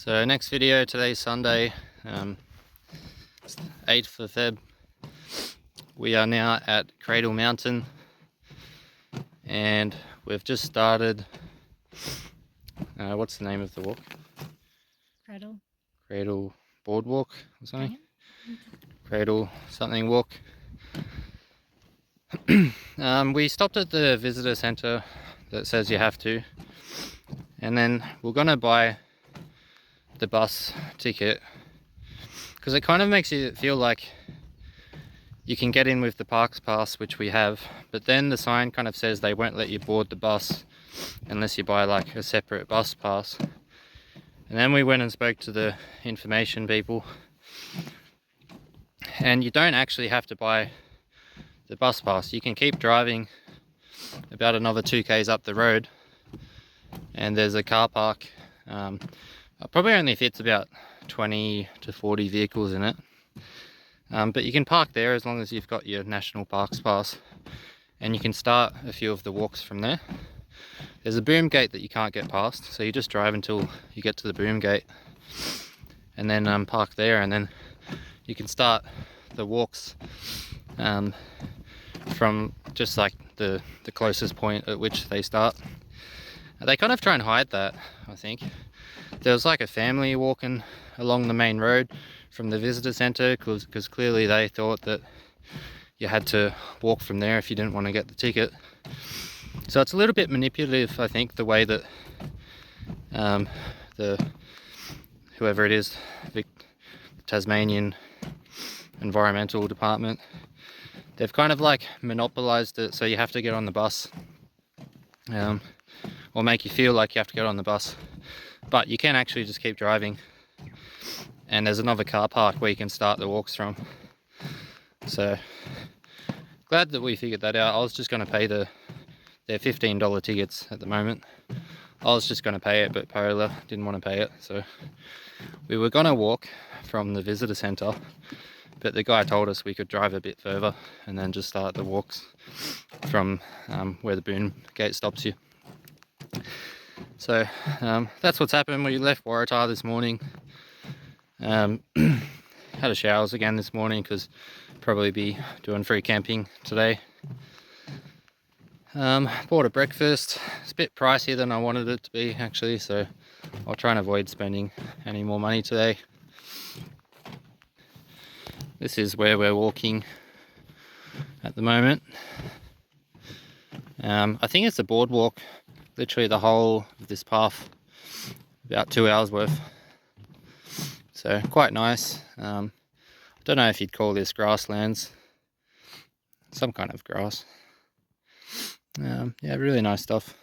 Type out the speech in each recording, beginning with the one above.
So next video, today's Sunday, 8th of Feb. We are now at Cradle Mountain and we've just started, what's the name of the walk? Cradle Boardwalk or something? Cradle something walk. We stopped at the visitor centre that says you have to, and then we're gonna buy the bus ticket because it kind of makes you feel like you can get in with the parks pass, which we have, but then the sign kind of says they won't let you board the bus unless you buy like a separate bus pass. And then we went and spoke to the information people, and you don't actually have to buy the bus pass. You can keep driving about another 2k's up the road and there's a car park. Probably only fits about 20 to 40 vehicles in it, but you can park there as long as you've got your national parks pass, and you can start a few of the walks from there. There's a boom gate that you can't get past, so you just drive until you get to the boom gate and then park there, and then you can start the walks from just like the closest point at which they start. They kind of try and hide that, I think. There was like a family walking along the main road from the visitor centre because clearly they thought that you had to walk from there if you didn't want to get the ticket. So it's a little bit manipulative, I think, the way that whoever it is, the Tasmanian Environmental Department, they've kind of like monopolised it, so you have to get on the bus, or make you feel like you have to get on the bus. But you can actually just keep driving, and there's another car park where you can start the walks from. So glad that we figured that out. I was just going to pay their $15 tickets at the moment. I was just going to pay it, but Paola didn't want to pay it, so we were going to walk from the visitor centre, but the guy told us we could drive a bit further and then just start the walks from where the boom gate stops you. So that's what's happened. We left Waratah this morning, had a showers again this morning because probably be doing free camping today. Bought a breakfast. It's a bit pricier than I wanted it to be actually, so I'll try and avoid spending any more money today. This is where we're walking at the moment. I think it's a boardwalk, literally the whole of this path, about 2 hours worth. So quite nice. I don't know if you'd call this grasslands, some kind of grass. Yeah, really nice stuff.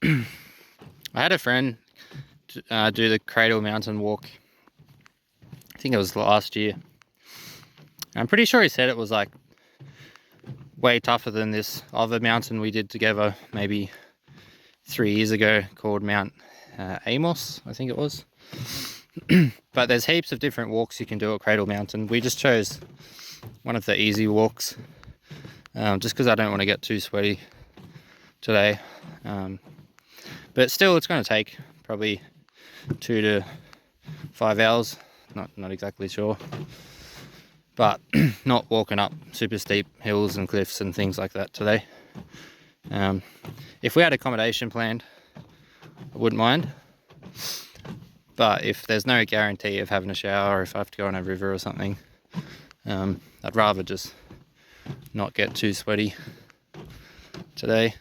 I had a friend do the Cradle Mountain walk, I think it was last year. I'm pretty sure he said it was like way tougher than this other mountain we did together maybe 3 years ago called Mount Amos, I think it was. But there's heaps of different walks you can do at Cradle Mountain. We just chose one of the easy walks just because I don't want to get too sweaty today, but still it's going to take probably 2 to 5 hours, not exactly sure, but not walking up super steep hills and cliffs and things like that today. If we had accommodation planned, I wouldn't mind, but if there's no guarantee of having a shower, or if I have to go on a river or something, I'd rather just not get too sweaty today.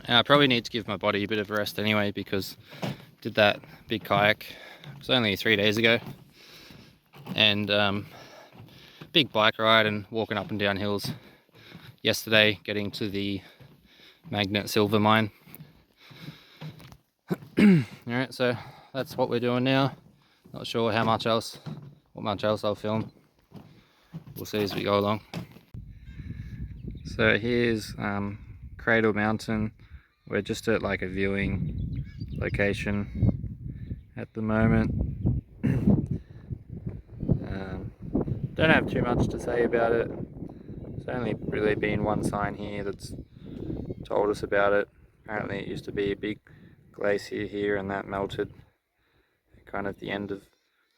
I probably need to give my body a bit of a rest anyway, because I did that big kayak, it was only 3 days ago, and big bike ride and walking up and down hills yesterday, getting to the magnet silver mine. Alright, so that's what we're doing now. Not sure what much else I'll film. We'll see as we go along. So here's Cradle Mountain. We're just at like a viewing location at the moment. Don't have too much to say about it. There's only really been one sign here that's told us about it, Apparently it used to be a big glacier here, and that melted kind of at the end of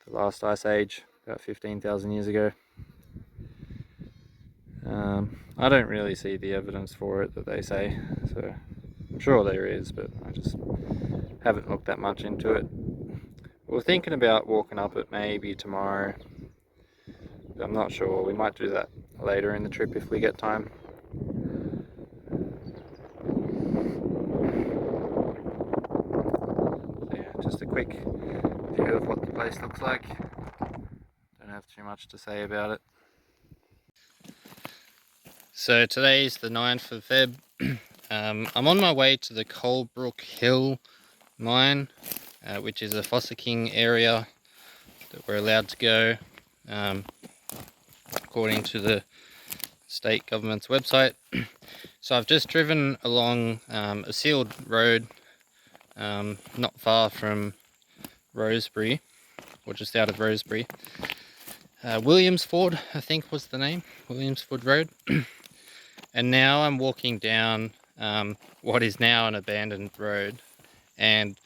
the last ice age about 15,000 years ago. I don't really see the evidence for it that they say, so I'm sure there is, but I just haven't looked that much into it. We're thinking about walking up it maybe tomorrow, but I'm not sure. We might do that later in the trip if we get time. So yeah, just a quick view of what the place looks like. Don't have too much to say about it. So today's the 9th of Feb. I'm on my way to the Colebrook Hill mine, which is a fossicking area that we're allowed to go according to the state government's website. So I've just driven along a sealed road not far from Rosebery, or just out of Rosebery. Williamsford, I think was the name, Williamsford Road. And now I'm walking down what is now an abandoned road, and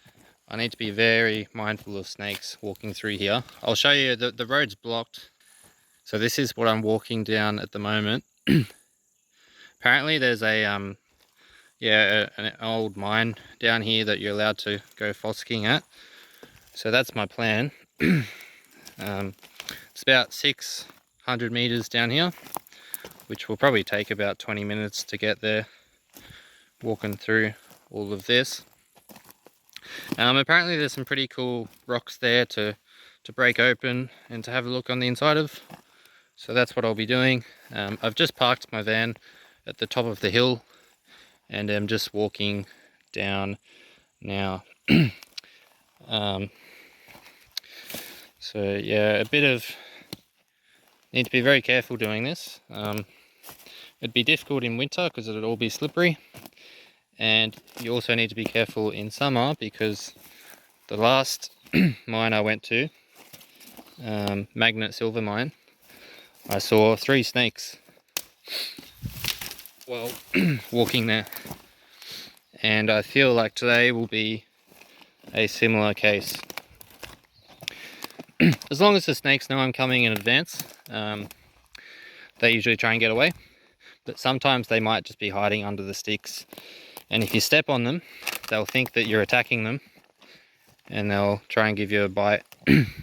I need to be very mindful of snakes walking through here. I'll show you that the road's blocked. So this is what I'm walking down at the moment. Apparently there's an old mine down here that you're allowed to go fossicking at. So that's my plan. It's about 600 meters down here, which will probably take about 20 minutes to get there, walking through all of this. Apparently there's some pretty cool rocks there to break open and to have a look on the inside of. So that's what I'll be doing. I've just parked my van at the top of the hill and I'm just walking down now. So yeah, need to be very careful doing this. It'd be difficult in winter because it'd all be slippery, and you also need to be careful in summer because the last mine I went to, Magnet Silver Mine, I saw 3 snakes while walking there, and I feel like today will be a similar case. As long as the snakes know I'm coming in advance, they usually try and get away, but sometimes they might just be hiding under the sticks, and if you step on them, they'll think that you're attacking them and they'll try and give you a bite.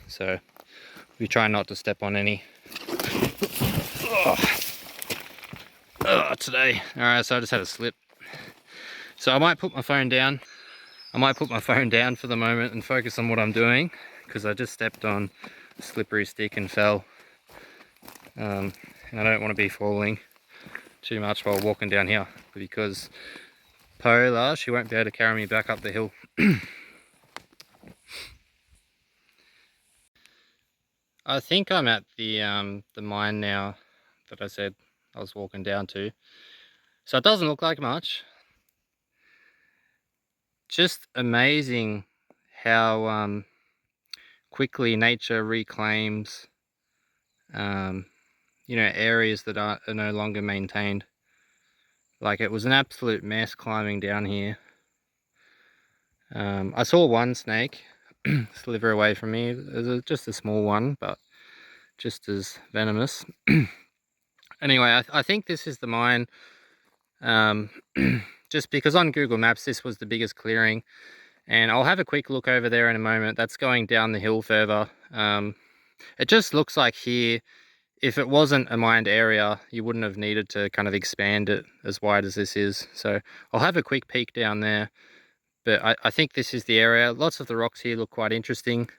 So we try not to step on any today. Alright, so I just had a slip, so I might put my phone down. For the moment and focus on what I'm doing, because I just stepped on a slippery stick and fell, and I don't want to be falling too much while walking down here, because Paola, she won't be able to carry me back up the hill. I think I'm at the mine now that I said I was walking down to. So it doesn't look like much. Just amazing how quickly nature reclaims areas that are no longer maintained. Like, it was an absolute mess climbing down here. I saw one snake slither away from me. It was just a small one, but just as venomous. Anyway, I think this is the mine, just because on Google Maps this was the biggest clearing, and I'll have a quick look over there in a moment. That's going down the hill further. It just looks like here, if it wasn't a mined area, you wouldn't have needed to kind of expand it as wide as this is. So I'll have a quick peek down there, but I think this is the area. Lots of the rocks here look quite interesting.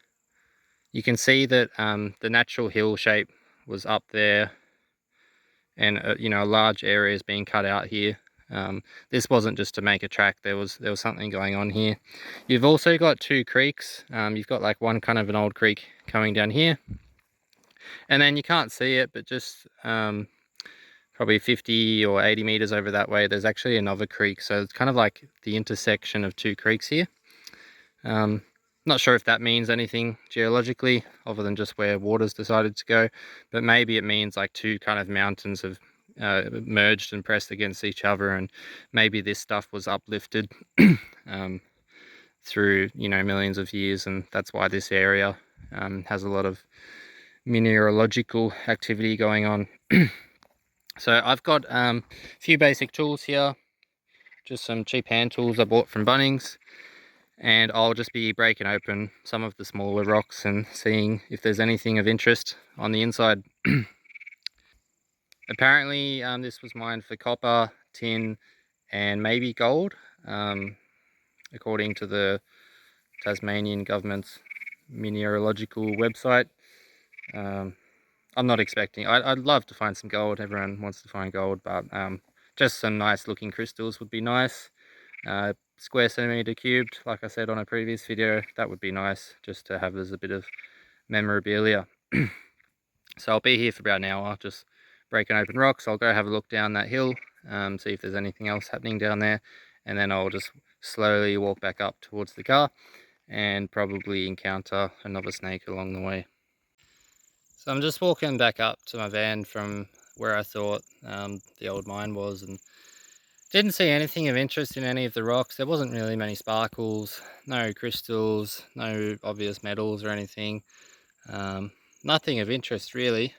You can see that the natural hill shape was up there, and a large area is being cut out here. This wasn't just to make a track. There was something going on here. You've also got 2 creeks. You've got like one kind of an old creek coming down here, and then you can't see it, but just probably 50 or 80 meters over that way, there's actually another creek. So it's kind of like the intersection of 2 creeks here. Not sure if that means anything geologically other than just where water's decided to go, but maybe it means like 2 kind of mountains have merged and pressed against each other, and maybe this stuff was uplifted through millions of years, and that's why this area has a lot of mineralogical activity going on. So I've got a few basic tools here, just some cheap hand tools I bought from Bunnings, and I'll just be breaking open some of the smaller rocks and seeing if there's anything of interest on the inside. Apparently this was mined for copper, tin, and maybe gold, according to the Tasmanian government's mineralogical website. I'm not expecting, I'd love to find some gold. Everyone wants to find gold, but just some nice looking crystals would be nice. Square centimeter cubed, like I said on a previous video, that would be nice just to have as a bit of memorabilia. So I'll be here for about an hour, just breaking open rocks. I'll go have a look down that hill, see if there's anything else happening down there, and then I'll just slowly walk back up towards the car and probably encounter another snake along the way. So I'm just walking back up to my van from where I thought the old mine was, and didn't see anything of interest in any of the rocks. There wasn't really many sparkles, no crystals, no obvious metals or anything. Nothing of interest really.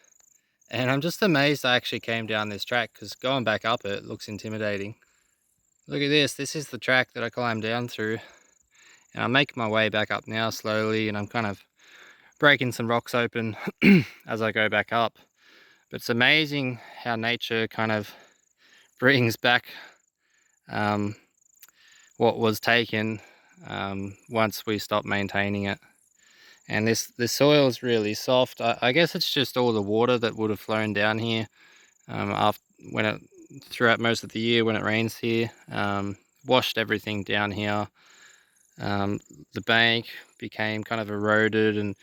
And I'm just amazed I actually came down this track, because going back up it looks intimidating. Look at this. This is the track that I climbed down through. And I'm making my way back up now slowly, and I'm kind of breaking some rocks open as I go back up. But it's amazing how nature kind of brings back what was taken once we stop maintaining it. And this soil is really soft. I guess it's just all the water that would have flown down here after throughout most of the year when it rains here, washed everything down here. The bank became kind of eroded, and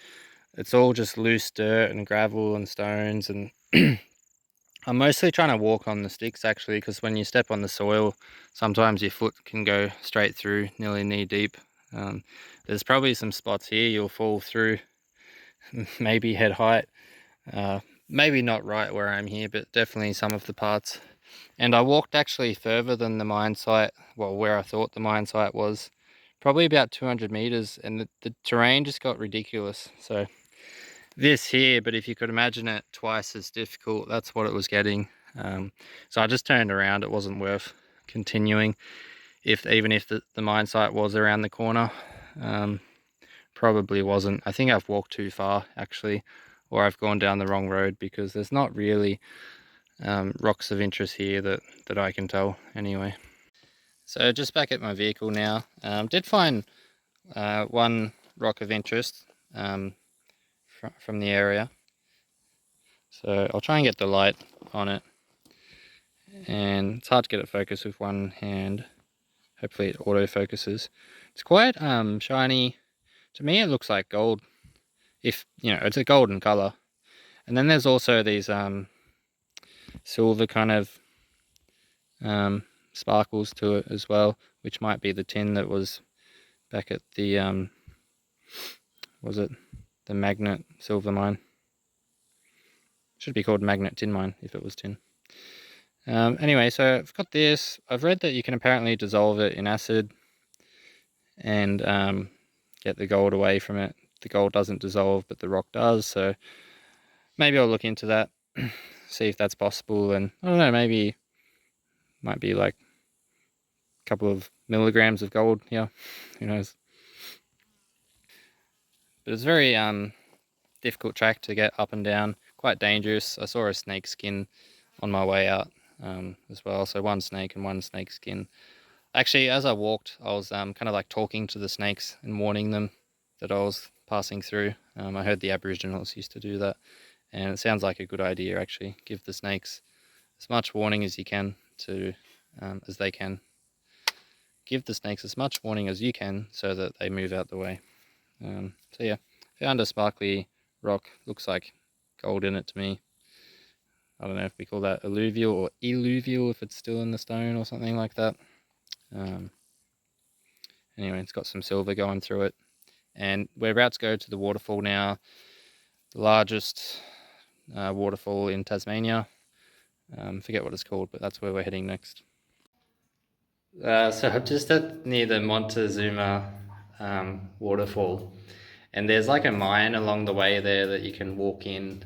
it's all just loose dirt and gravel and stones. And I'm mostly trying to walk on the sticks actually, because when you step on the soil, sometimes your foot can go straight through, nearly knee deep. There's probably some spots here you'll fall through, maybe head height. Maybe not right where I'm here, but definitely some of the parts. And I walked actually further than the mine site, well, where I thought the mine site was, probably about 200 meters, and the terrain just got ridiculous. So this here, but if you could imagine it twice as difficult, that's what it was getting. So I just turned around. It wasn't worth continuing, even if the mine site was around the corner. Probably wasn't. I think I've walked too far actually, or I've gone down the wrong road, because there's not really rocks of interest here that I can tell anyway. So just back at my vehicle now. Did find one rock of interest from the area. So I'll try and get the light on it, and it's hard to get it focused with one hand. Hopefully it auto focuses. It's quite shiny. To me it looks like gold, if it's a golden color. And then there's also these silver kind of sparkles to it as well, which might be the tin that was back at the was it the magnet silver mine? Should be called magnet tin mine if it was tin. Anyway, so I've got this. I've read that you can apparently dissolve it in acid and get the gold away from it. The gold doesn't dissolve, but the rock does. So maybe I'll look into that, see if that's possible. And I don't know, maybe might be like a couple of milligrams of gold. Yeah, who knows? But it's very difficult track to get up and down. Quite dangerous. I saw a snake skin on my way out as well. So one snake and one snake skin. Actually, as I walked, I was kind of like talking to the snakes and warning them that I was passing through. I heard the Aboriginals used to do that, and it sounds like a good idea actually. Give the snakes as much warning as you can as they can. Give the snakes as much warning as you can so that they move out the way. So yeah, found a sparkly rock. Looks like gold in it to me. I don't know if we call that alluvial or eluvial if it's still in the stone or something like that. Anyway, it's got some silver going through it. And we're about to go to the waterfall now. The largest waterfall in Tasmania. Forget what it's called, but that's where we're heading next. So I'm just near the Montezuma waterfall, and there's like a mine along the way there that you can walk in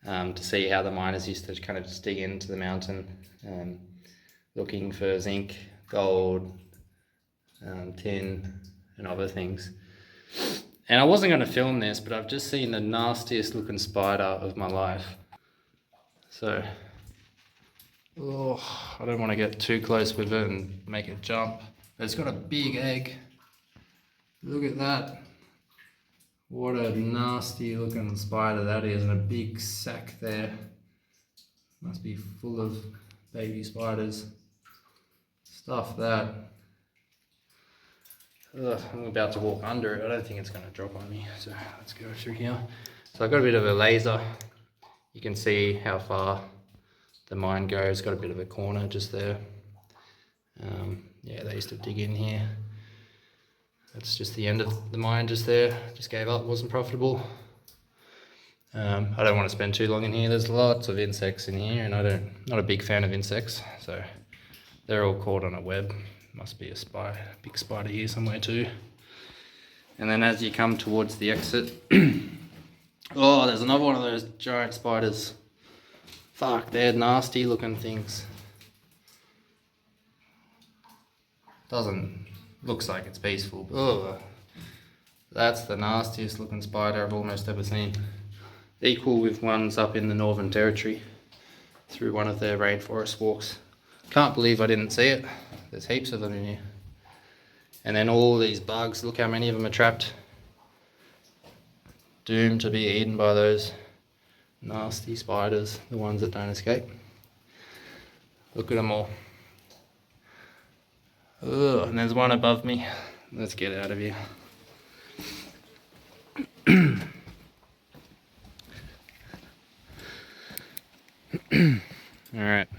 to see how the miners used to kind of just dig into the mountain, looking for zinc, gold, tin, and other things. And I wasn't going to film this, but I've just seen the nastiest looking spider of my life. So, I don't want to get too close with it and make it jump. But it's got a big egg. Look at that. What a nasty looking spider that is, and a big sack there. Must be full of baby spiders. Stuff that. Ugh, I'm about to walk under it. I don't think it's going to drop on me. So let's go through here. So I've got a bit of a laser. You can see how far the mine goes. Got a bit of a corner just there. Yeah, they used to dig in here. That's just the end of the mine just there. Just gave up, wasn't profitable. I don't want to spend too long in here. There's lots of insects in here, and not a big fan of insects. So they're all caught on a web. Must be a big spider here somewhere too. And then as you come towards the exit, oh, there's another one of those giant spiders. Fuck, they're nasty looking things. Looks like it's peaceful, but oh, that's the nastiest looking spider I've almost ever seen. Equal with ones up in the Northern Territory through one of their rainforest walks. Can't believe I didn't see it. There's heaps of them in here. And then all these bugs, look how many of them are trapped. Doomed to be eaten by those nasty spiders, the ones that don't escape. Look at them all. Ugh, and there's one above me. Let's get out of here. Alright.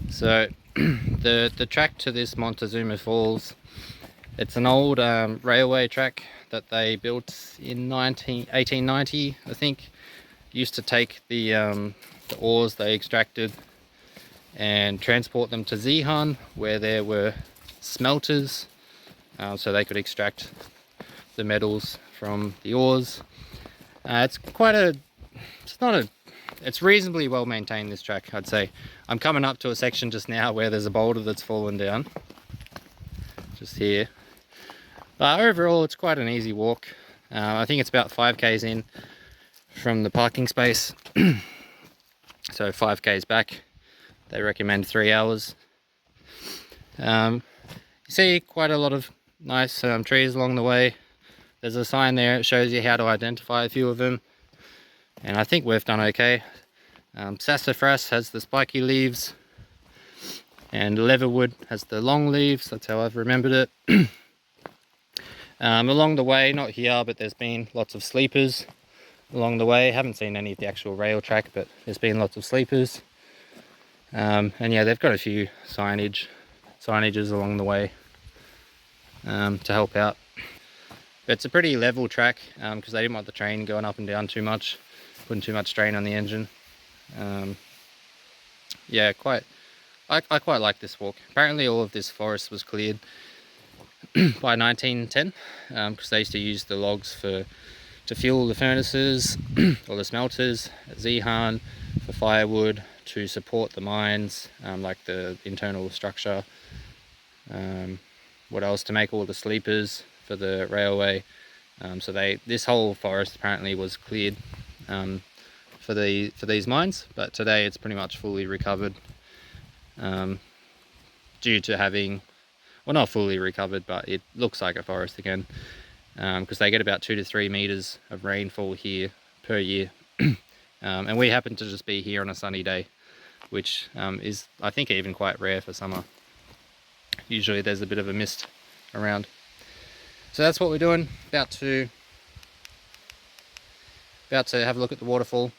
So the track to this Montezuma Falls, it's an old railway track that they built in 1890, I think. Used to take the ores they extracted and transport them to Zeehan, where there were smelters, so they could extract the metals from the ores. It's reasonably well maintained, this track, I'd say. I'm coming up to a section just now where there's a boulder that's fallen down, just here. But overall, it's quite an easy walk. I think it's about 5k's in from the parking space. So 5k's back. They recommend 3 hours. You see quite a lot of nice trees along the way. There's a sign there, it shows you how to identify a few of them. And I think we've done okay. Sassafras has the spiky leaves, and leatherwood has the long leaves. That's how I've remembered it. Along the way, not here, but there's been lots of sleepers along the way. Haven't seen any of the actual rail track, but there's been lots of sleepers. And yeah, they've got a few signages along the way to help out. But it's a pretty level track because they didn't want the train going up and down too much, putting too much strain on the engine. Yeah, I quite like this walk. Apparently all of this forest was cleared by 1910 because they used to use the logs to fuel the furnaces or the smelters at Zeehan, for firewood, to support the mines, like the internal structure. What else? To make all the sleepers for the railway. So this whole forest apparently was cleared for these mines, but today it's pretty much fully recovered, due to having, well, not fully recovered, but it looks like a forest again, because they get about 2 to 3 meters of rainfall here per year. And we happen to just be here on a sunny day, which is, I think, even quite rare for summer. Usually there's a bit of a mist around. So that's what we're doing. About to have a look at the waterfall.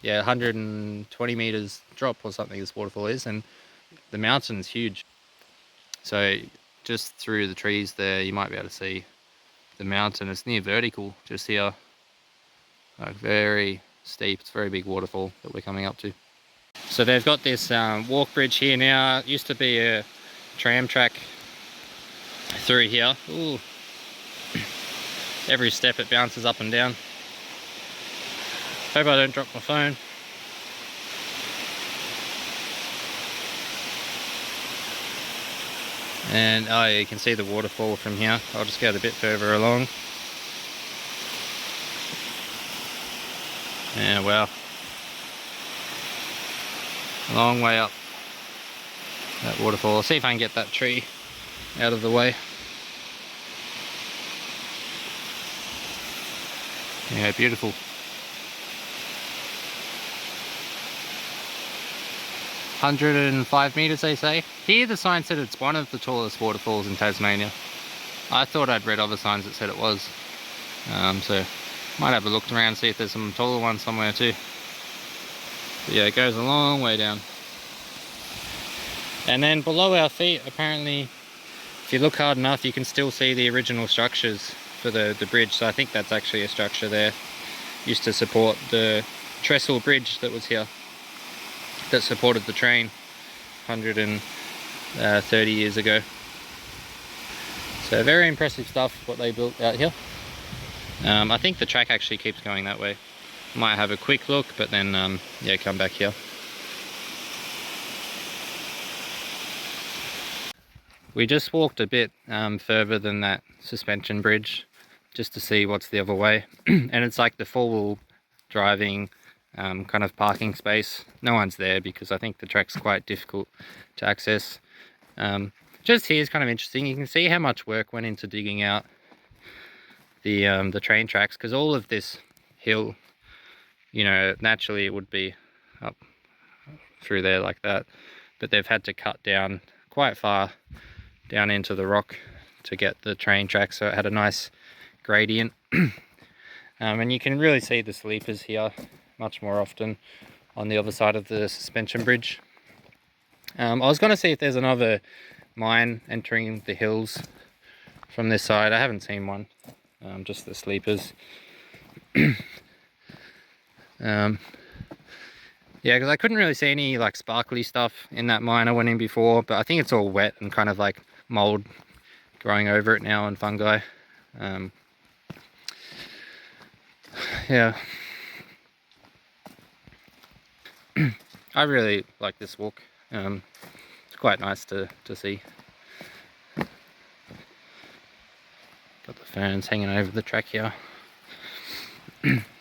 Yeah, 120 meters drop or something this waterfall is, and the mountain's huge. So just through the trees there, you might be able to see the mountain. It's near vertical just here, like very, steep. It's a very big waterfall that we're coming up to. So they've got this walk bridge here now. It used to be a tram track through here. Ooh. Every step it bounces up and down. Hope I don't drop my phone. And oh yeah, you can see the waterfall from here. I'll just go a bit further along. Yeah, wow. A long way up that waterfall. I'll see if I can get that tree out of the way. Yeah, beautiful. 105 meters, they say. Here the sign said it's one of the tallest waterfalls in Tasmania. I thought I'd read other signs that said it was. So might have a look around, see if there's some taller ones somewhere too. But yeah, it goes a long way down. And then below our feet, apparently, if you look hard enough, you can still see the original structures for the bridge. So I think that's actually a structure there. Used to support the trestle bridge that was here, that supported the train 130 years ago. So very impressive stuff what they built out here. I think the track actually keeps going that way. Might have a quick look, but then yeah, come back here. We just walked a bit further than that suspension bridge just to see what's the other way. And it's like the four-wheel driving kind of parking space. No one's there because I think the track's quite difficult to access. Just here is kind of interesting. You can see how much work went into digging out the train tracks, because all of this hill, you know, naturally it would be up through there like that, but they've had to cut down quite far down into the rock to get the train track, so it had a nice gradient. And you can really see the sleepers here much more often on the other side of the suspension bridge. I was going to see if there's another mine entering the hills from this side. I haven't seen one, just the sleepers. Yeah, because I couldn't really see any like sparkly stuff in that mine I went in before, but I think it's all wet and kind of like mold growing over it now and fungi. Yeah. I really like this walk. It's quite nice to see. Got the ferns hanging over the track here.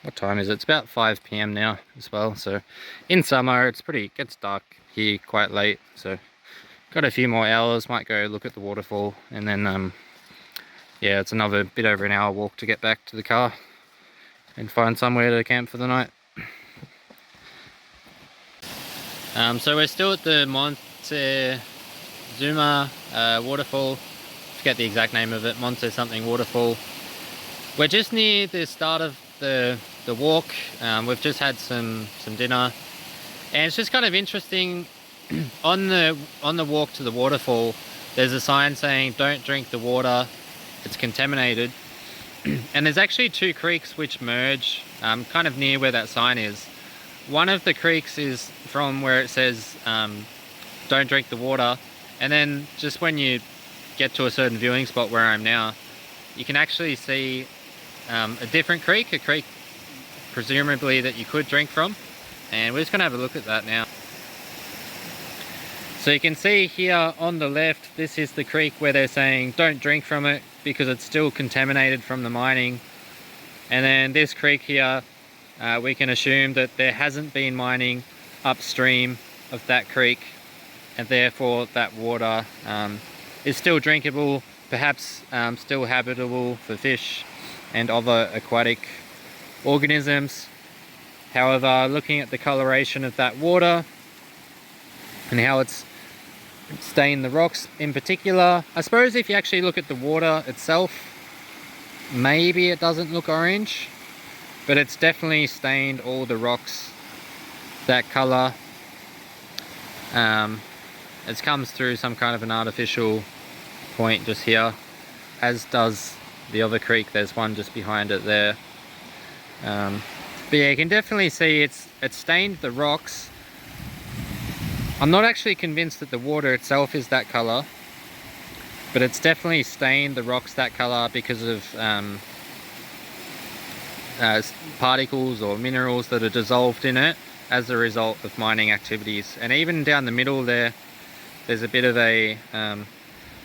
What time is it? It's about 5 PM now as well. So in summer it gets dark here quite late. So got a few more hours, might go look at the waterfall, and then yeah, it's another bit over an hour walk to get back to the car and find somewhere to camp for the night. So we're still at the Montezuma waterfall. Forget the exact name of it, Monte something waterfall. We're just near the start of the walk. We've just had some dinner, and it's just kind of interesting. On the walk to the waterfall, there's a sign saying don't drink the water, it's contaminated. And there's actually two creeks which merge kind of near where that sign is. One of the creeks is from where it says don't drink the water, and then just when you get to a certain viewing spot where I'm now, you can actually see a different creek, a creek presumably that you could drink from, and we're just gonna have a look at that now. So you can see here on the left, this is the creek where they're saying don't drink from it because it's still contaminated from the mining. And then this creek here, we can assume that there hasn't been mining upstream of that creek, and therefore that water is still drinkable, perhaps still habitable for fish and other aquatic organisms. However, looking at the coloration of that water and how it's stained the rocks in particular, I suppose if you actually look at the water itself, maybe it doesn't look orange, but it's definitely stained all the rocks that color. It comes through some kind of an artificial point just here, as does the other creek. There's one just behind it there. But yeah, you can definitely see it's stained the rocks. I'm not actually convinced that the water itself is that color, but it's definitely stained the rocks that color because of particles or minerals that are dissolved in it as a result of mining activities. And even down the middle there's a bit of a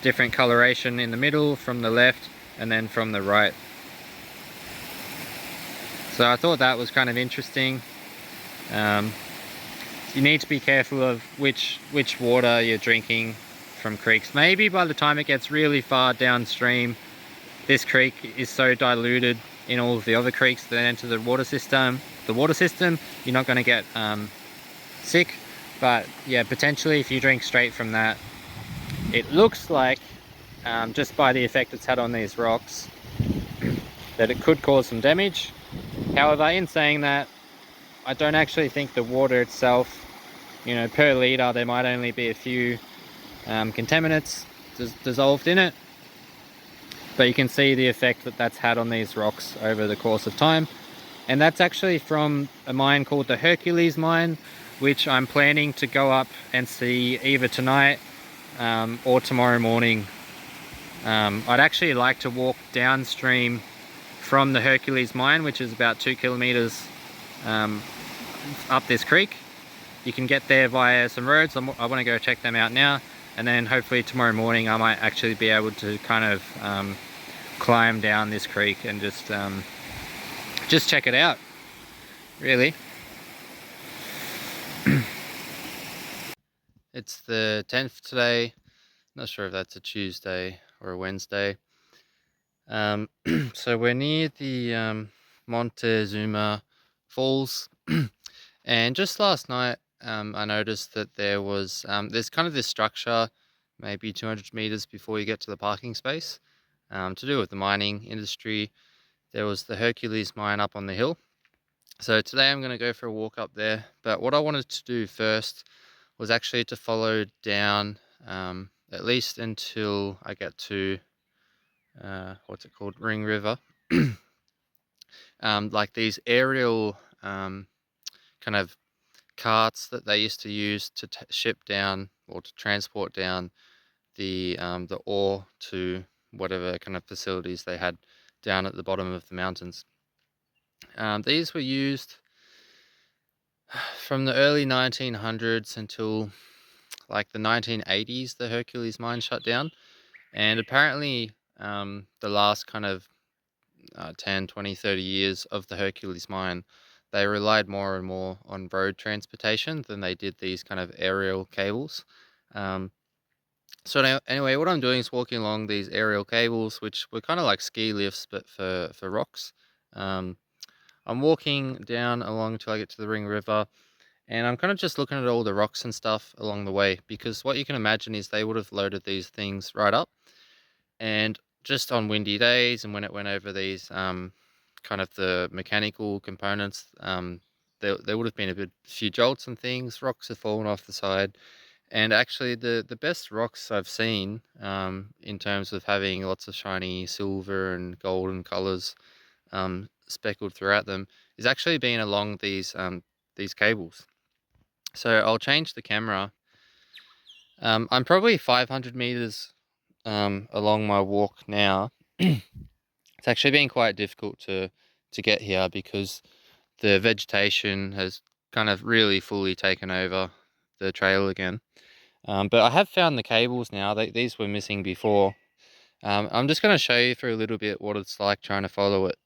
different coloration in the middle from the left and then from the right. So I thought that was kind of interesting. You need to be careful of which water you're drinking from creeks. Maybe by the time it gets really far downstream, this creek is so diluted in all of the other creeks that enter the water system, you're not going to get sick. But yeah, potentially if you drink straight from that, it looks like, just by the effect it's had on these rocks, that it could cause some damage. However, in saying that, I don't actually think the water itself, you know, per litre there might only be a few contaminants dissolved in it, but you can see the effect that that's had on these rocks over the course of time. And that's actually from a mine called the Hercules mine, which I'm planning to go up and see either tonight or tomorrow morning. I'd actually like to walk downstream from the Hercules mine, which is about 2 kilometers up this creek. You can get there via some roads. I want to go check them out now, and then hopefully tomorrow morning I might actually be able to kind of climb down this creek and just check it out, really. It's the 10th today. Not sure if that's a Tuesday or a Wednesday. So we're near the Montezuma Falls, and just last night I noticed that there's kind of this structure, maybe 200 meters before you get to the parking space, to do with the mining industry. There was the Hercules mine up on the hill. So today I'm going to go for a walk up there, but what I wanted to do first was actually to follow down at least until I get to what's it called, Ring River. Like these aerial kind of carts that they used to use to ship down or to transport down the ore to whatever kind of facilities they had down at the bottom of the mountains. These were used from the early 1900s until like the 1980s. The Hercules mine shut down, and apparently the last kind of 10, 20, 30 years of the Hercules mine, they relied more and more on road transportation than they did these kind of aerial cables. So now, anyway, what I'm doing is walking along these aerial cables, which were kind of like ski lifts, but for rocks. I'm walking down along till I get to the Ring River, and I'm kind of just looking at all the rocks and stuff along the way, because what you can imagine is they would have loaded these things right up, and just on windy days and when it went over these kind of the mechanical components, there would have been a few jolts and things. Rocks have fallen off the side. And actually the best rocks I've seen, in terms of having lots of shiny silver and golden colors speckled throughout them, is actually being along these cables. So I'll change the camera. I'm probably 500 meters along my walk now. It's actually been quite difficult to get here because the vegetation has kind of really fully taken over the trail again. But I have found the cables now. These were missing before. I'm just going to show you for a little bit what it's like trying to follow it.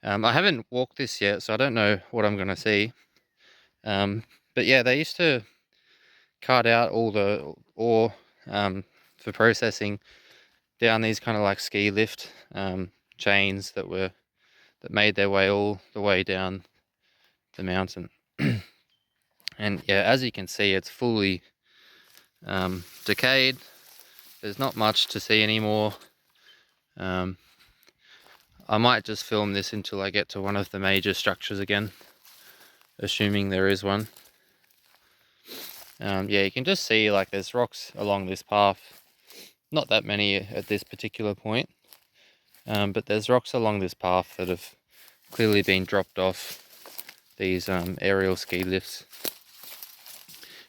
I haven't walked this yet, so I don't know what I'm going to see. But yeah, they used to cart out all the ore for processing down these kind of like ski lift chains that made their way all the way down the mountain. And yeah, as you can see, it's fully decayed. There's not much to see anymore. I might just film this until I get to one of the major structures again, assuming there is one. Yeah, you can just see like there's rocks along this path. Not that many at this particular point, but there's rocks along this path that have clearly been dropped off these aerial ski lifts.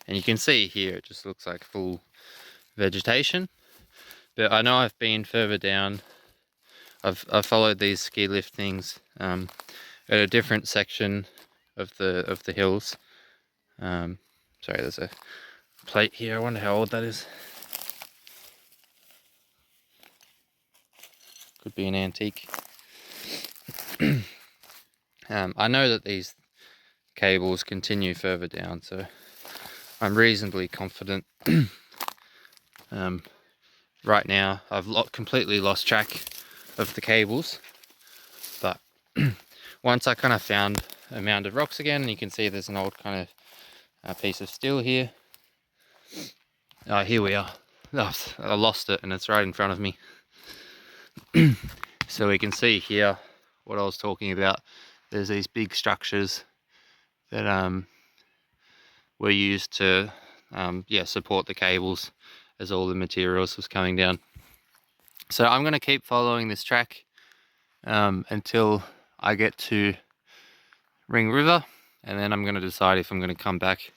And you can see here it just looks like full vegetation. But I know I've been further down. I've followed these ski lift things at a different section of the hills. Sorry, there's a plate here. I wonder how old that is. Could be an antique. I know that these cables continue further down, so I'm reasonably confident. Right now I've completely lost track of the cables, but once I kind of found a mound of rocks again, and you can see there's an old kind of piece of steel here. Here we are. Oh, I lost it and it's right in front of me. So we can see here what I was talking about. There's these big structures that were used to support the cables as all the materials was coming down. So I'm going to keep following this track until I get to Ring River, and then I'm going to decide if I'm going to come back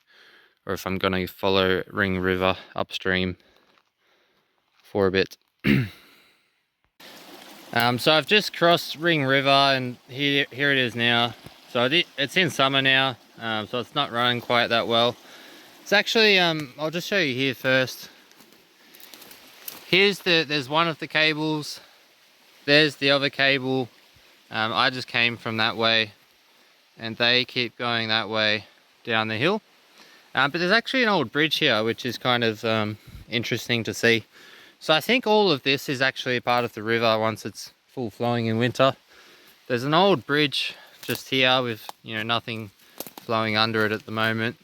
or if I'm going to follow Ring River upstream for a bit. So I've just crossed Ring River, and here it is now. So it's in summer now, so it's not running quite that well. It's actually, I'll just show you here first. There's one of the cables. There's the other cable. I just came from that way, and they keep going that way down the hill. But there's actually an old bridge here, which is kind of interesting to see. So I think all of this is actually a part of the river once it's full flowing in winter. There's an old bridge just here with, you know, nothing flowing under it at the moment.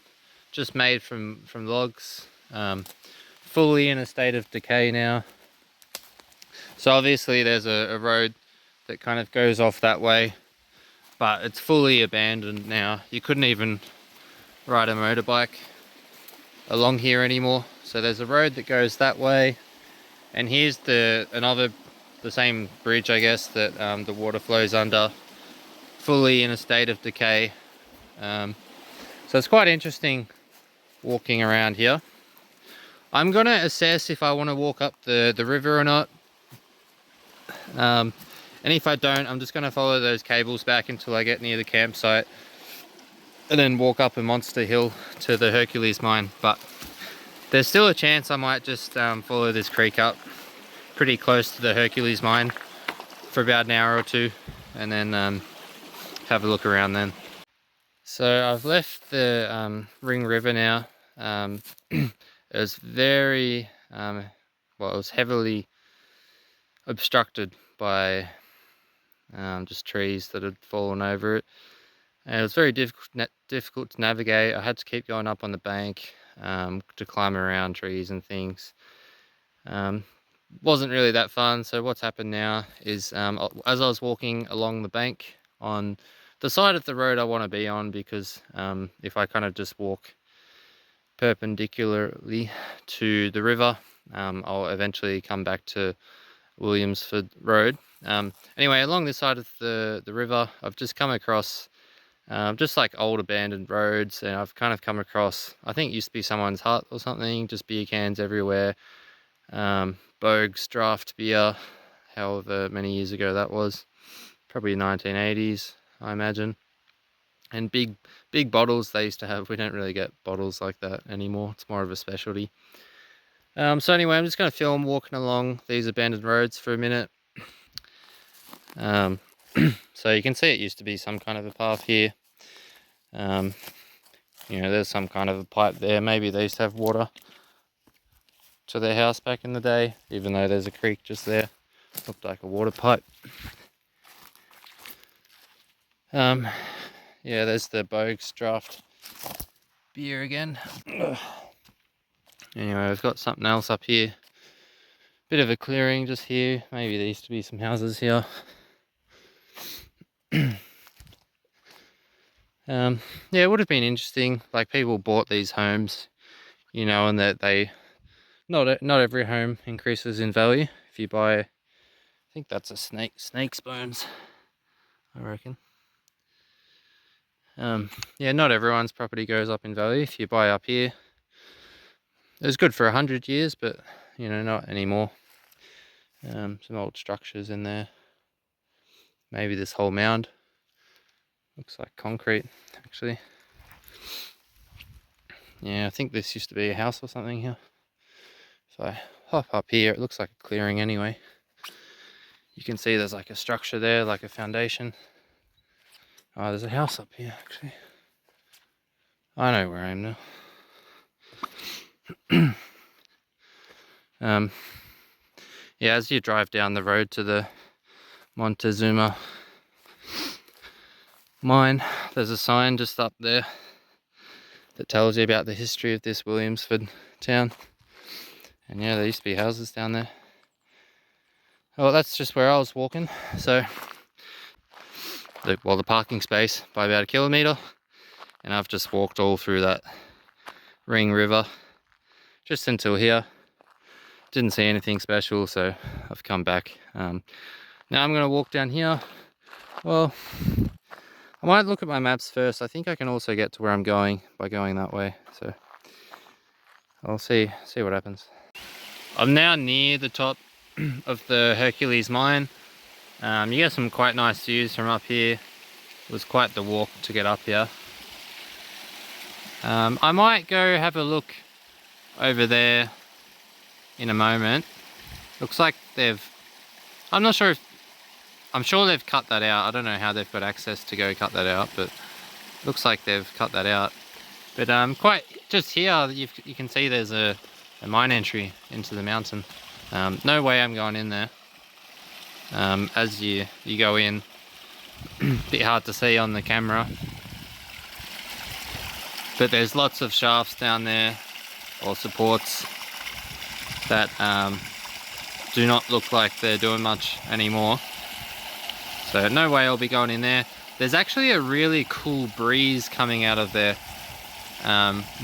Just made from logs, fully in a state of decay now. So obviously there's a road that kind of goes off that way, but it's fully abandoned now. You couldn't even ride a motorbike along here anymore. So there's a road that goes that way, and here's the same bridge, I guess, that the water flows under, fully in a state of decay. So it's quite interesting walking around here. I'm gonna assess if I want to walk up the river or not, and if I don't, I'm just gonna follow those cables back until I get near the campsite, and then walk up a monster hill to the Hercules mine. But there's still a chance I might just follow this creek up pretty close to the Hercules mine for about an hour or two, and then have a look around then. So I've left the Ring River now. It was very, well, it was heavily obstructed by just trees that had fallen over it. And it was very difficult to navigate. I had to keep going up on the bank to climb around trees and things. Wasn't really that fun. So what's happened now is as I was walking along the bank on the side of the road I want to be on, because if I kind of just walk perpendicularly to the river, I'll eventually come back to Williamsford Road. Anyway, along this side of the river, I've just come across just like old abandoned roads, and I've kind of come across, I think it used to be someone's hut or something, just beer cans everywhere, Bogue's draft beer, however many years ago that was, probably 1980s, I imagine. And big bottles they used to have. We don't really get bottles like that anymore. It's more of a specialty. So anyway, I'm just going to film walking along these abandoned roads for a minute. So you can see it used to be some kind of a path here. You know, there's some kind of a pipe there. Maybe they used to have water to their house back in the day, even though there's a creek just there. Looked like a water pipe. Yeah, there's the Bogue's draft beer again. Anyway, we've got something else up here. Bit of a clearing just here. Maybe there used to be some houses here. Yeah, it would have been interesting. Like, people bought these homes, you know, and that not every home increases in value. If you buy, I think that's a snake's bones, I reckon. Yeah, not everyone's property goes up in value. If you buy up here, it was good for 100 years, but you know, not anymore. Some old structures in there. Maybe this whole mound looks like concrete, actually. Yeah, I think this used to be a house or something here. If I hop up here, it looks like a clearing anyway. You can see there's like a structure there, like a foundation. Oh, there's a house up here, actually. I know where I am now. Yeah, as you drive down the road to the Montezuma mine, there's a sign just up there that tells you about the history of this Williamsford town. And yeah, there used to be houses down there. Well, that's just where I was walking. So, the parking space by about 1 kilometre, and I've just walked all through that Ring River just until here. Didn't see anything special, so I've come back. Now I'm going to walk down here. Well, I might look at my maps first. I think I can also get to where I'm going by going that way, so I'll see what happens. I'm now near the top of the Hercules mine. You get some quite nice views from up here. It was quite the walk to get up here. I might go have a look over there in a moment. Looks like I'm not sure I'm sure they've cut that out. I don't know how they've got access to go cut that out, but looks like they've cut that out. But quite just here, you can see there's a mine entry into the mountain. No way I'm going in there. As you go in, a bit hard to see on the camera, but there's lots of shafts down there, or supports, that do not look like they're doing much anymore. So no way I'll be going in there. There's actually a really cool breeze coming out of there.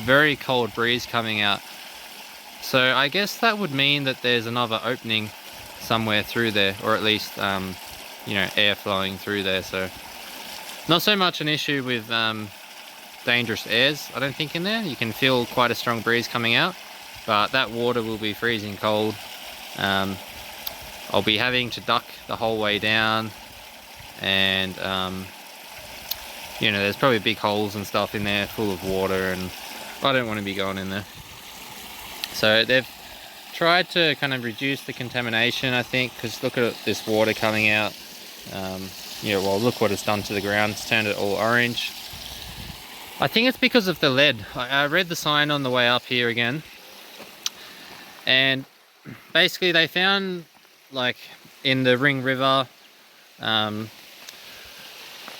Very cold breeze coming out. So I guess that would mean that there's another opening somewhere through there, or at least you know, air flowing through there. So not so much an issue with dangerous airs, I don't think, in there. You can feel quite a strong breeze coming out, but that water will be freezing cold. I'll be having to duck the whole way down, and you know, there's probably big holes and stuff in there full of water, and I don't want to be going in there. So they've tried to kind of reduce the contamination, I think, because look at this water coming out. Yeah, well, look what it's done to the ground. It's turned it all orange. I think it's because of the lead. I read the sign on the way up here again, and basically they found, like, in the Ring River,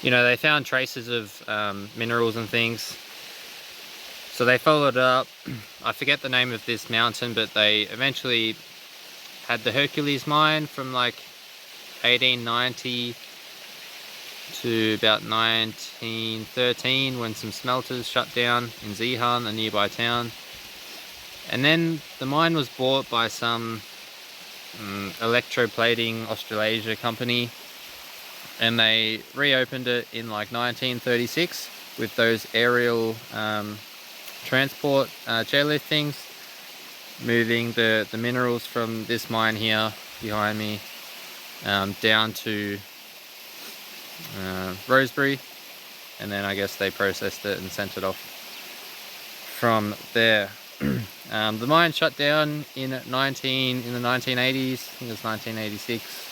you know, they found traces of minerals and things. So they followed it up. I forget the name of this mountain, but they eventually had the Hercules mine from like 1890 to about 1913, when some smelters shut down in Zeehan, a nearby town. And then the mine was bought by some electroplating Australasia company, and they reopened it in like 1936 with those aerial transport chairlift things, moving the minerals from this mine here behind me down to Rosebery, and then I guess they processed it and sent it off from there. The mine shut down in the 1980s. I think it was 1986.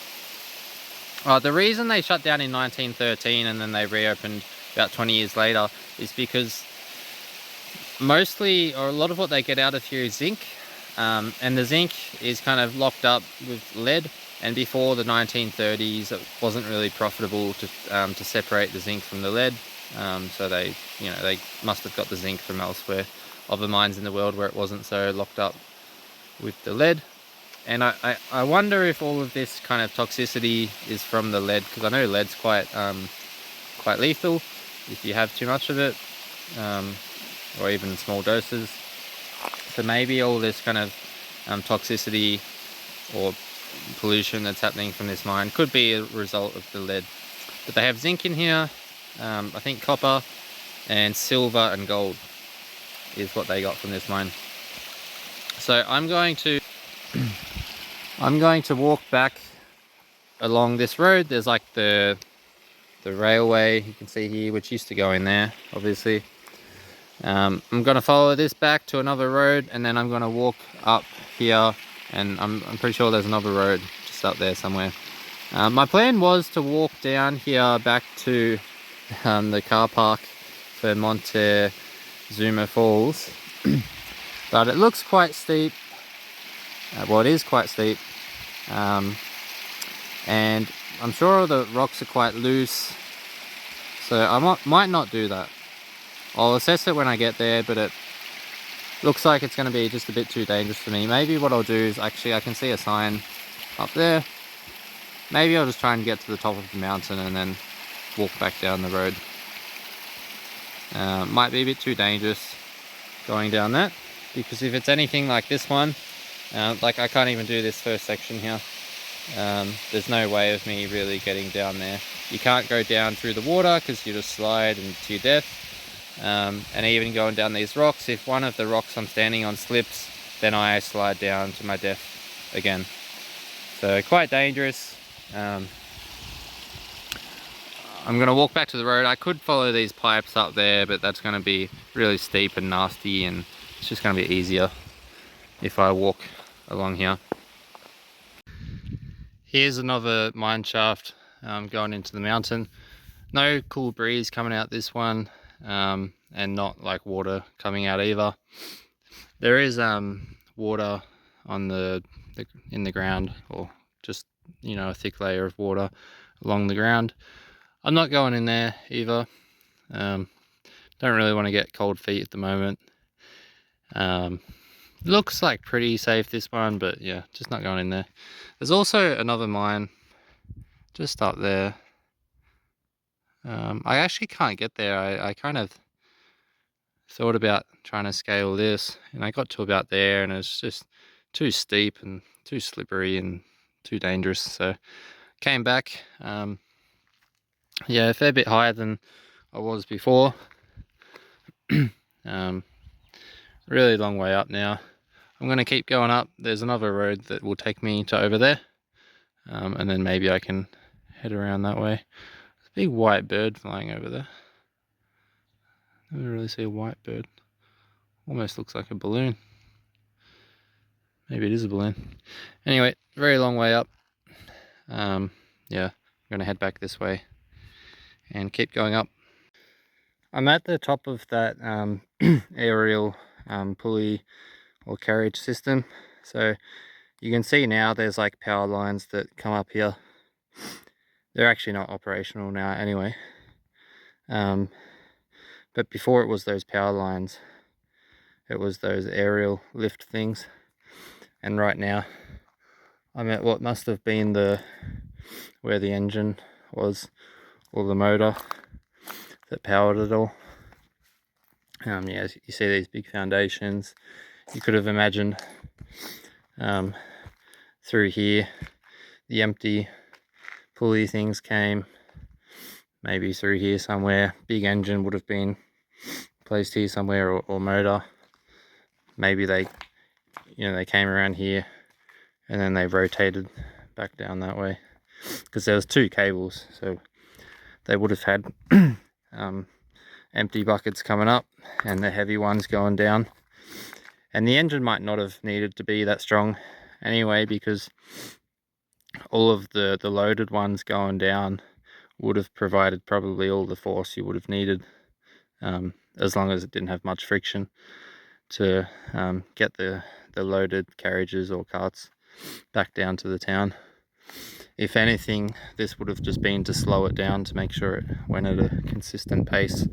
The reason they shut down in 1913 and then they reopened about 20 years later is because mostly, or a lot of what they get out of here is zinc, and the zinc is kind of locked up with lead, and before the 1930s it wasn't really profitable to separate the zinc from the lead, so they must have got the zinc from elsewhere, other mines in the world where it wasn't so locked up with the lead. And I wonder if all of this kind of toxicity is from the lead, because I know lead's quite lethal if you have too much of it, or even small doses. So maybe all this kind of toxicity or pollution that's happening from this mine could be a result of the lead. But they have zinc in here, I think copper, and silver and gold is what they got from this mine. So I'm going to walk back along this road. There's like the railway you can see here, which used to go in there, obviously. I'm going to follow this back to another road, and then I'm going to walk up here, and I'm pretty sure there's another road just up there somewhere. My plan was to walk down here back to the car park for Montezuma Falls, but it looks quite steep. Well, it is quite steep, and I'm sure the rocks are quite loose, so I might not do that. I'll assess it when I get there, but it looks like it's going to be just a bit too dangerous for me. Maybe what I'll do is, actually I can see a sign up there. Maybe I'll just try and get to the top of the mountain and then walk back down the road. Might be a bit too dangerous going down that, because if it's anything like this one, like I can't even do this first section here. There's no way of me really getting down there. You can't go down through the water because you just slide into your death. And even going down these rocks, if one of the rocks I'm standing on slips, then I slide down to my death again. So quite dangerous. I'm going to walk back to the road. I could follow these pipes up there, but that's going to be really steep and nasty, and it's just going to be easier if I walk along here. Here's another mine shaft going into the mountain. No cool breeze coming out this one, and not like water coming out either. There is water on in the ground, or just, you know, a thick layer of water along the ground. I'm not going in there either. Don't really want to get cold feet at the moment. Looks like pretty safe, this one, but yeah, just not going in there. There's also another mine just up there. I actually can't get there. I kind of thought about trying to scale this, and I got to about there, and it's just too steep and too slippery and too dangerous, so came back. Yeah, a fair bit higher than I was before. Really long way up now. I'm going to keep going up. There's another road that will take me to over there, and then maybe I can head around that way. There's a big white bird flying over there. Never really see a white bird. Almost looks like a balloon. Maybe it is a balloon. Anyway, very long way up. Yeah, I'm going to head back this way and keep going up. I'm at the top of that aerial pulley or carriage system. So you can see now there's like power lines that come up here. They're actually not operational now anyway. But before it was those power lines, it was those aerial lift things. And right now I'm at what must have been where the engine was, or the motor that powered it all. Yeah, you see these big foundations. You could have imagined through here the empty pulley things came maybe through here somewhere. Big engine would have been placed here somewhere, or motor. Maybe they came around here and then they rotated back down that way, because there was two cables, so they would have had empty buckets coming up and the heavy ones going down. And the engine might not have needed to be that strong anyway, because all of the loaded ones going down would have provided probably all the force you would have needed, as long as it didn't have much friction, to get the loaded carriages or carts back down to the town. If anything, this would have just been to slow it down, to make sure it went at a consistent pace,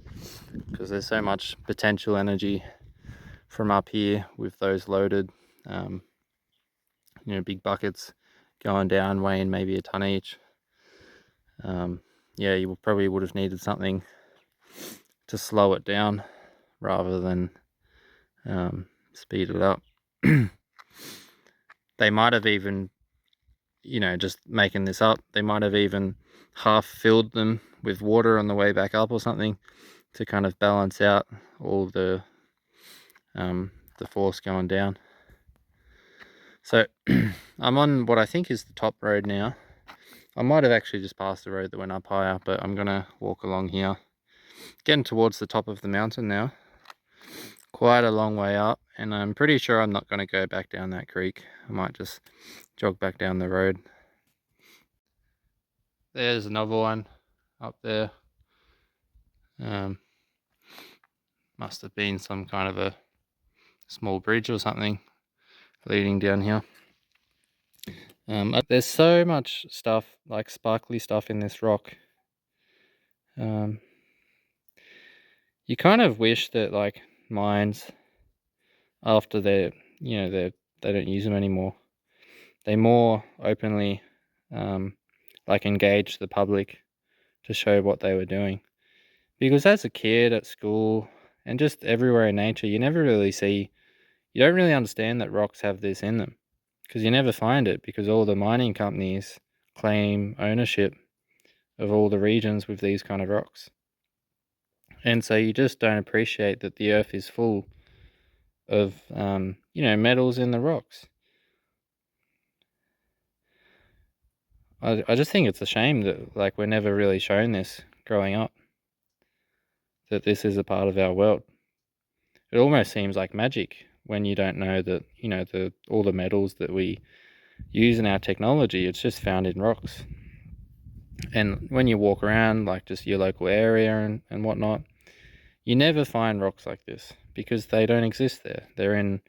because there's so much potential energy from up here with those loaded big buckets going down, weighing maybe a ton each. Yeah, you probably would have needed something to slow it down rather than speed it up. They might have even, just making this up, they might have even half filled them with water on the way back up or something, to kind of balance out all the force going down. So I'm on what I think is the top road now. I might have actually just passed the road that went up higher, but I'm gonna walk along here. Getting towards the top of the mountain now. Quite a long way up, and I'm pretty sure I'm not gonna go back down that creek. I might just jog back down the road. There's another one up there. Must have been some kind of a small bridge or something leading down here. There's so much stuff, like sparkly stuff in this rock. You kind of wish that like mines, after they don't use them anymore, they more openly like engage the public to show what they were doing. Because as a kid at school and just everywhere in nature, you don't really understand that rocks have this in them, because you never find it, because all the mining companies claim ownership of all the regions with these kind of rocks. And so you just don't appreciate that the earth is full of metals in the rocks. I just think it's a shame that like we're never really shown this growing up, that this is a part of our world. It almost seems like magic when you don't know that all the metals that we use in our technology, it's just found in rocks. And when you walk around like just your local area and whatnot, you never find rocks like this, because they don't exist there. They're in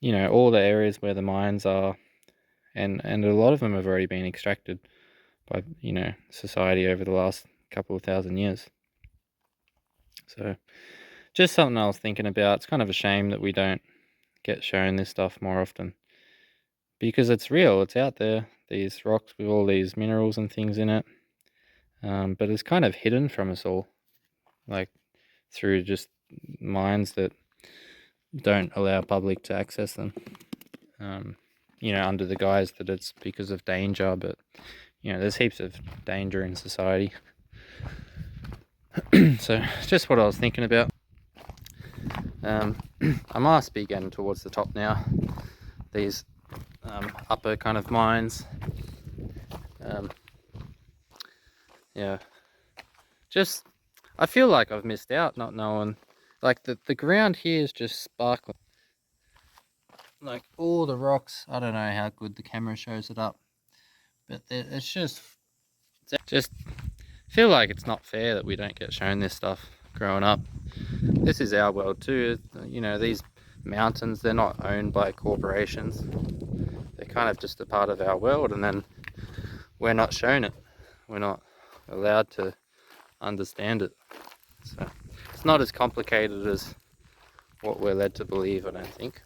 all the areas where the mines are, and a lot of them have already been extracted by society over the last couple of thousand years. So just something I was thinking about. It's kind of a shame that we don't get shown this stuff more often, because it's real, it's out there, these rocks with all these minerals and things in it, but it's kind of hidden from us all, like through just mines that don't allow public to access them, under the guise that it's because of danger, but there's heaps of danger in society. So just what I was thinking about. I must be getting towards the top now. These upper kind of mines. Just I feel like I've missed out not knowing. Like the ground here is just sparkling. Like all the rocks. I don't know how good the camera shows it up, but it's just feel like it's not fair that we don't get shown this stuff growing up. This is our world too. These mountains, they're not owned by corporations. They're kind of just a part of our world, and then we're not shown it. We're not allowed to understand it. So it's not as complicated as what we're led to believe, I don't think.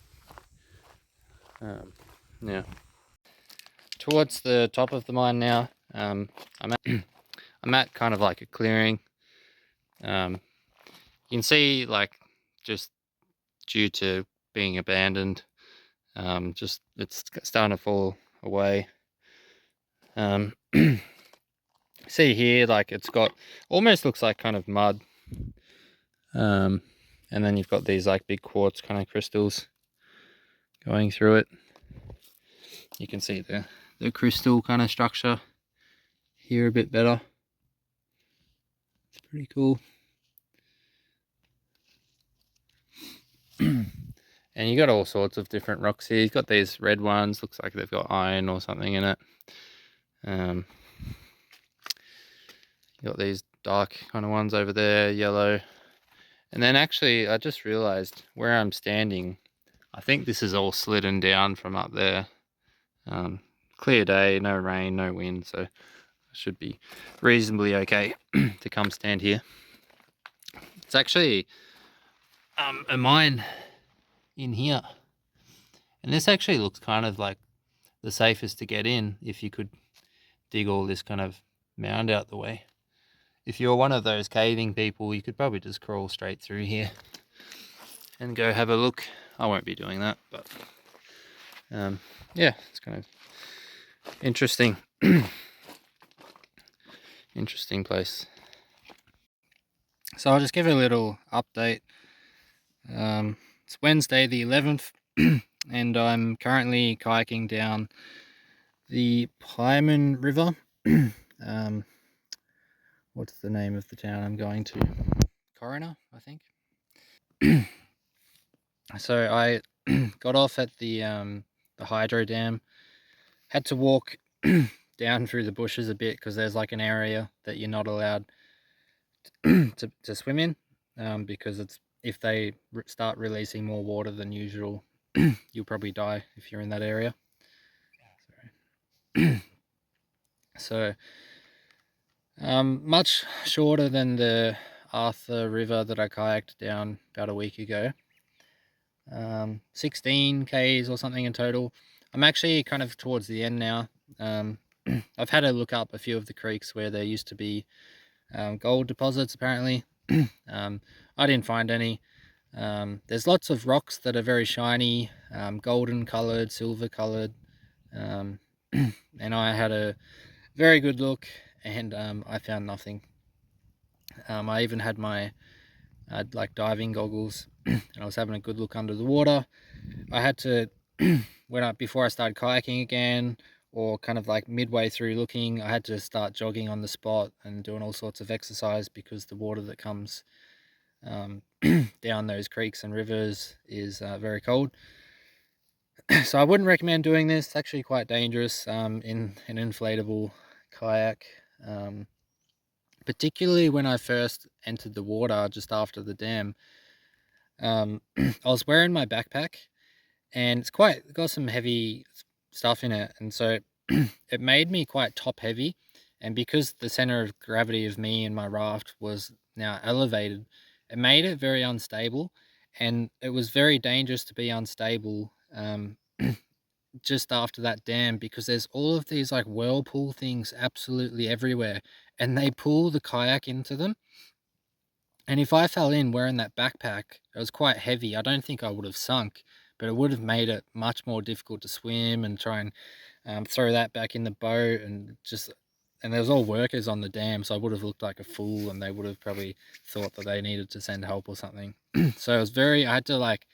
Towards the top of the mine now. I'm at kind of like a clearing. You can see, like, just due to being abandoned, just it's starting to fall away. See here, like it's got almost looks like kind of mud, and then you've got these like big quartz kind of crystals going through it. You can see the crystal kind of structure here a bit better. It's pretty cool. And you got all sorts of different rocks here. You've got these red ones, looks like they've got iron or something in it. You got these dark kind of ones over there, yellow. And then actually, I just realized where I'm standing, I think this is all slidden down from up there. Clear day, no rain, no wind, so I should be reasonably okay to come stand here. It's actually a mine in here, and this actually looks kind of like the safest to get in if you could dig all this kind of mound out the way. If you're one of those caving people, you could probably just crawl straight through here and go have a look. I won't be doing that, but yeah, it's kind of interesting. Interesting place. So I'll just give a little update. It's Wednesday the 11th, and I'm currently kayaking down the Pieman River. um, what's the name of the town I'm going to? Coroner, I think. So I got off at the hydro dam. Had to walk down through the bushes a bit because there's like an area that you're not allowed to swim in, because it's if they start releasing more water than usual, you'll probably die if you're in that area. So, much shorter than the Arthur River that I kayaked down about a week ago. 16 k's or something in total. I'm actually kind of towards the end now. I've had a look up a few of the creeks where there used to be gold deposits. Apparently, I didn't find any. There's lots of rocks that are very shiny, golden colored, silver colored, and I had a very good look, and I found nothing. I even had like diving goggles, and I was having a good look under the water. I had to before I started kayaking again, or kind of like midway through looking, I had to start jogging on the spot and doing all sorts of exercise because the water that comes down those creeks and rivers is very cold. So I wouldn't recommend doing this. It's actually quite dangerous in an inflatable kayak, particularly when I first entered the water just after the dam. I was wearing my backpack, and it's got some heavy stuff in it, and so it made me quite top heavy. And because the center of gravity of me and my raft was now elevated, it made it very unstable, and it was very dangerous to be unstable just after that dam, because there's all of these like whirlpool things absolutely everywhere, and they pull the kayak into them. And if I fell in wearing that backpack, it was quite heavy. I don't think I would have sunk, but it would have made it much more difficult to swim and try and throw that back in the boat, and there was all workers on the dam, so I would have looked like a fool, and they would have probably thought that they needed to send help or something. So it was I had to like,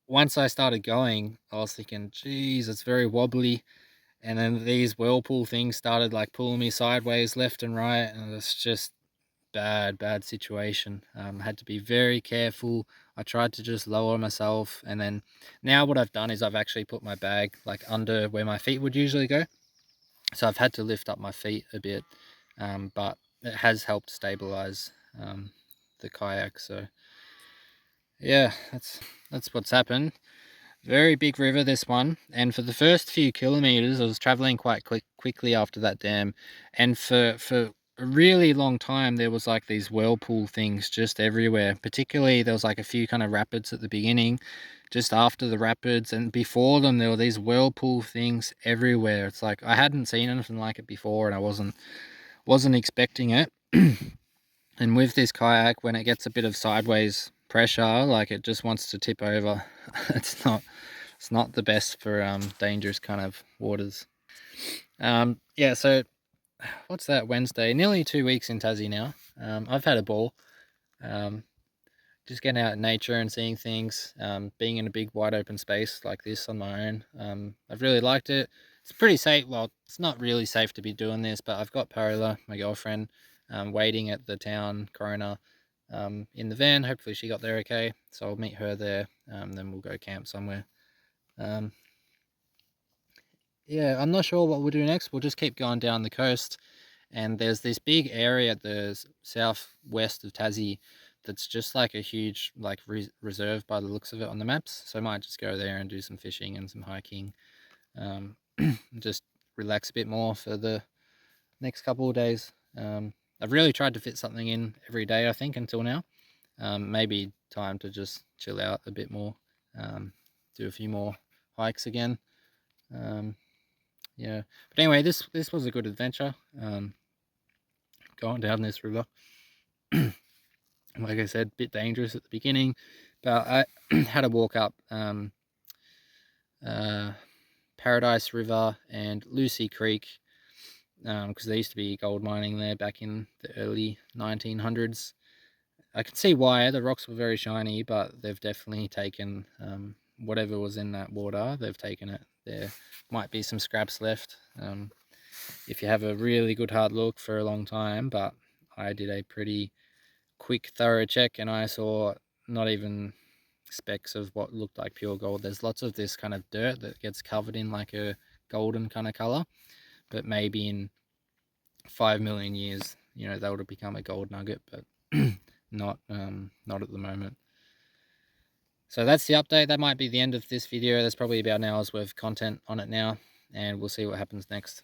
once I started going, I was thinking, geez, it's very wobbly. And then these whirlpool things started like pulling me sideways, left and right, and it's just bad situation. I had to be very careful. I tried to just lower myself, and then now what I've done is I've actually put my bag like under where my feet would usually go. So I've had to lift up my feet a bit, but it has helped stabilize the kayak. So yeah, that's what's happened. Very big river, this one. And for the first few kilometers, I was traveling quite quickly after that dam. And for a really long time, there was like these whirlpool things just everywhere. Particularly, there was like a few kind of rapids at the beginning, just after the rapids. And before them, there were these whirlpool things everywhere. It's like I hadn't seen anything like it before, and I wasn't expecting it. And with this kayak, when it gets a bit of sideways pressure, like it just wants to tip over. It's not the best for dangerous kind of waters. Yeah, so what's that, Wednesday? Nearly 2 weeks in Tassie now. I've had a ball. Um, just getting out in nature and seeing things, being in a big wide open space like this on my own. I've really liked it. It's pretty safe. Well, it's not really safe to be doing this, but I've got Paola, my girlfriend, waiting at the town coroner in the van. Hopefully she got there okay. So I'll meet her there. Then we'll go camp somewhere. Um, yeah, I'm not sure what we'll do next. We'll just keep going down the coast, and there's this big area at the southwest of Tassie that's just like a huge like reserve by the looks of it on the maps. So I might just go there and do some fishing and some hiking, um, just relax a bit more for the next couple of days. I've really tried to fit something in every day, I think, until now. Maybe time to just chill out a bit more, do a few more hikes again. Um, yeah, but anyway, this was a good adventure. Going down this river, like I said, a bit dangerous at the beginning, but I had to walk up uh, Paradise River and Lucy Creek, because there used to be gold mining there back in the early 1900s. I can see why. The rocks were very shiny, but they've definitely taken whatever was in that water, they've taken it. There might be some scraps left if you have a really good hard look for a long time, but I did a pretty quick thorough check and I saw not even specks of what looked like pure gold. There's lots of this kind of dirt that gets covered in like a golden kind of color, but maybe in 5 million years, you know, that would have become a gold nugget, but not at the moment. So that's the update. That might be the end of this video. There's probably about an hour's worth of content on it now, and we'll see what happens next.